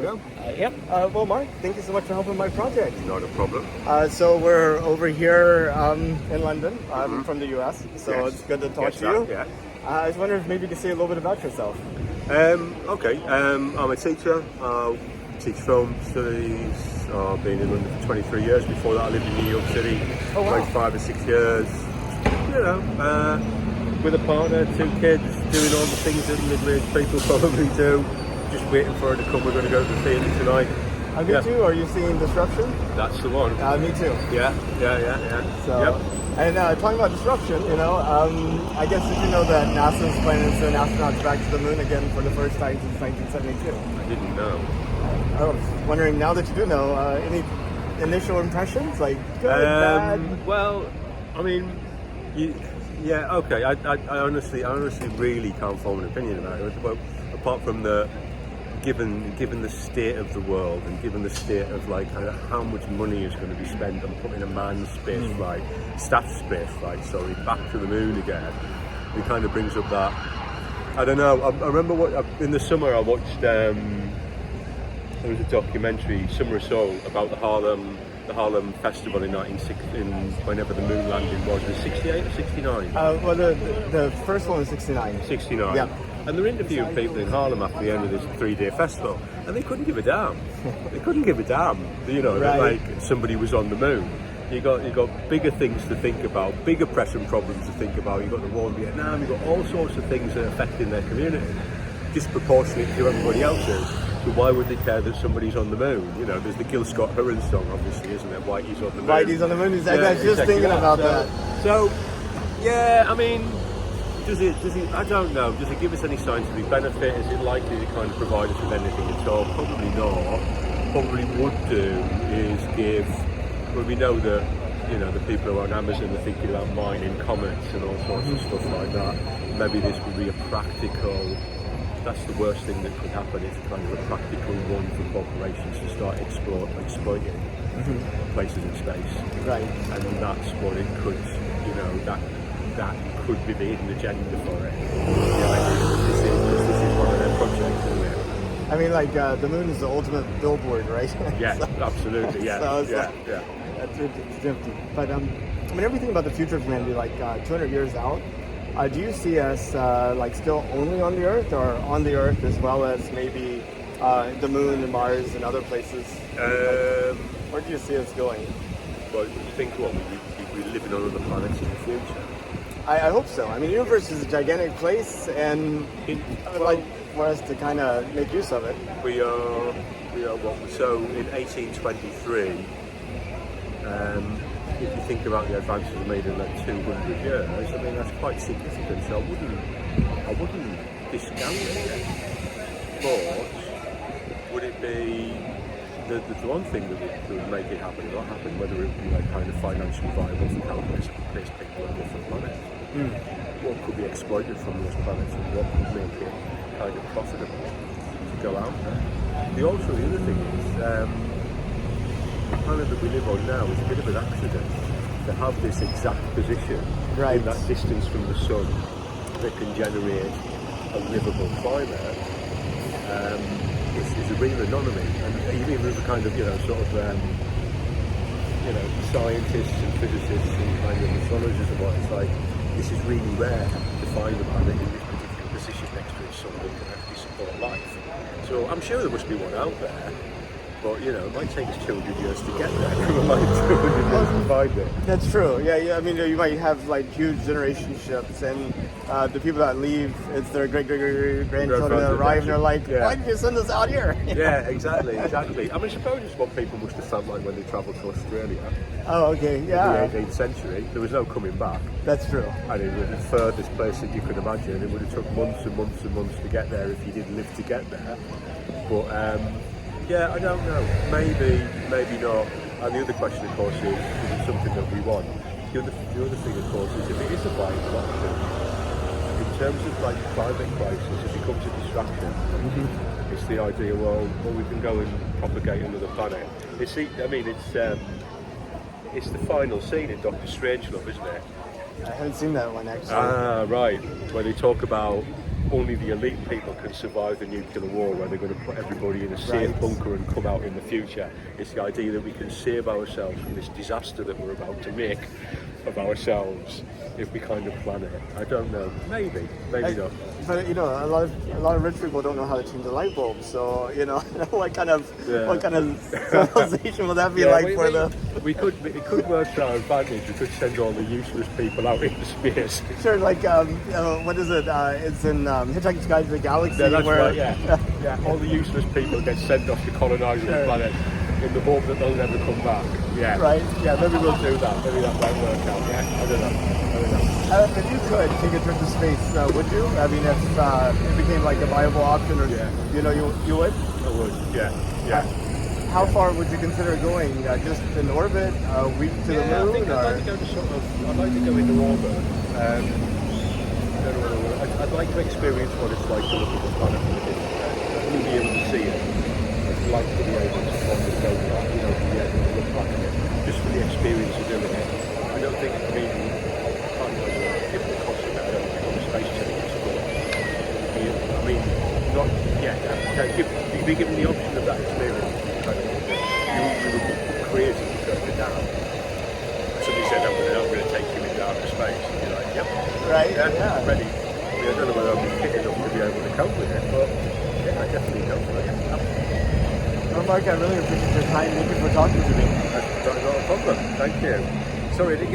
go. Yep. Well, Mark, thank you so much for helping my project. Not a problem. So we're over here in London. I'm from the US, so Yes. it's good to talk Yes, to you. yeah. I was wondering if maybe you could say a little bit about yourself. Okay. I'm a teacher. I teach film studies. I've been in London for 23 years. Before that, I lived in New York City Oh, wow. for 5 or 6 years. You know, with a partner, 2 kids, doing all the things that middle-aged people probably do. Just waiting for her to come. We're going to go to the theatre tonight. Me too. Are you seeing Disruption? That's the one. Me too. Yeah. So, Yep. and talking about disruption, I guess did you know that NASA is planning to send astronauts back to the moon again for the first time since 1972? I didn't know. I was wondering, now that you do know, any initial impressions, like good, bad? Well, I mean, okay. I honestly really can't form an opinion about it. Well, apart from given the state of the world and given the state of like how much money is going to be spent on putting a manned space flight, staff space flight, back to the moon again, it kind of brings up that. I don't know. I remember in the summer I watched. There was a documentary, Summer of Soul, about the Harlem Festival in 1960, whenever the moon landing was. Was it 68 or 69? Well, the first one was 69. 69. Yeah. And they're interviewing people in Harlem after the end of this 3-day festival, and they couldn't give a damn. They couldn't give a damn. That, Right. like somebody was on the moon. You got bigger things to think about, bigger pressing problems to think about. You got the war in Vietnam. You got all sorts of things that are affecting their community, disproportionate to everybody else's. So why would they care that somebody's on the moon? There's the Gil Scott Heron song, obviously, isn't there? Whitey's on the moon. Whitey's on the moon. I was just exactly thinking about that. So, yeah, I mean, does it? I don't know. Does it give us any scientific benefit? Is it likely to kind of provide us with anything at all? Probably not. Probably would do is give. Well, we know that the people who are on Amazon are thinking about mining comets and all sorts of stuff like that. Maybe this would be a practical. That's the worst thing that could happen. It's kind of a practical one for corporations to start exploiting places in space. Right. And that's what it could, that could be the hidden agenda for it. This is one of their projects, isn't it? I mean, like, the moon is the ultimate billboard, right? Yeah, absolutely, yeah. So it's yeah. It's empty. But, I mean, everything about the future of humanity, like 200 years out, do you see us still only on the Earth, or on the Earth as well as maybe the Moon and Mars and other places? Where do you see us going? Well, you think we're living on other planets in the future? I hope so. I mean, the universe is a gigantic place, and I would like for us to kind of make use of it. We are what? So in 1823. If you think about the advances made in like 200 years, I mean that's quite significant. So I wouldn't discount it. But would it be the one thing that would make it happen? Not happen, whether it would be like kind of financially viable to calculate place people on different planets. What could be exploited from those planets, and what could make it kind of profitable to go out there? The other thing is. The planet that we live on now is a bit of an accident to have this exact position in that distance from the sun that can generate a livable climate. It's a real anomaly, and even with the kind of scientists and physicists and kind of astrologers and what, it's like this is really rare to find a planet in this particular position next to its sun that can actually support life. So I'm sure there must be one out there. But it might take us 200 years to get there. It might take 200 years to find it. That's true. Yeah. I mean, you might have like huge generation ships, and the people that leave, it's their great grandchildren that arrive, and they're like, "Why did you send us out here?" Yeah, exactly. I mean, suppose it's what people must have felt like when they travelled to Australia. Oh, okay, yeah. In the 18th century, there was no coming back. That's true. And it was the furthest place that you could imagine. It would have took months and months and months to get there if you didn't live to get there. But. Yeah, I don't know. Maybe not. And the other question, of course, is it something that we want? The other thing, of course, is if it is a viable option, in terms of like climate crisis, it becomes a distraction. It's the idea, well, we can go and propagate another planet. It's the final scene in Doctor Strangelove, isn't it? I haven't seen that one actually. Ah, right. Where they talk about only the elite people can survive the nuclear war, where they're going to put everybody in a safe Right. bunker and come out in the future. It's the idea that we can save ourselves from this disaster that we're about to make of ourselves if we kind of plan it. I don't know. Maybe not. But you know, a lot of rich people don't know how to change a light bulb. So you know, what kind of civilization would that be like for the? It could work to our advantage. We could send all the useless people out into space. Sure, like what is it? It's in Hitchhiker's Guide to the Galaxy. Yeah, that's where, right. Yeah. All the useless people get sent off to colonise the planet in the hope that they'll never come back. Yeah. Right. Yeah. Maybe we'll do that. Maybe that might work out. Yeah. I don't know. If you could take a trip to space, would you? I mean, if it became like a viable option, or you know, you would. I would. Yeah. How far would you consider going? Just in orbit, a week to the moon? I think I'd like to go to I'd like to go into orbit. I don't know whether I'd like to experience what it's like to look at the planet from a distance. I'd really be able to see it. I'd like to be able to go back, you know, to be able to look back at it, just for the experience of doing it. I don't think it's maybe, given the cost of it, I don't think on the space shuttle is for. I mean, not yet. Be given the option of that experience. You would be creative to turn it down. Somebody said, I'm going to take you into outer space. And you're like, yep. Right? Yeah. I'm ready. I mean, I don't know whether I'll be fit enough to be able to cope with it, but yeah, I definitely go for it. Well, Mark, I really appreciate your time. Thank you for talking to me. That's not a problem. Thank you. Sorry, I didn't get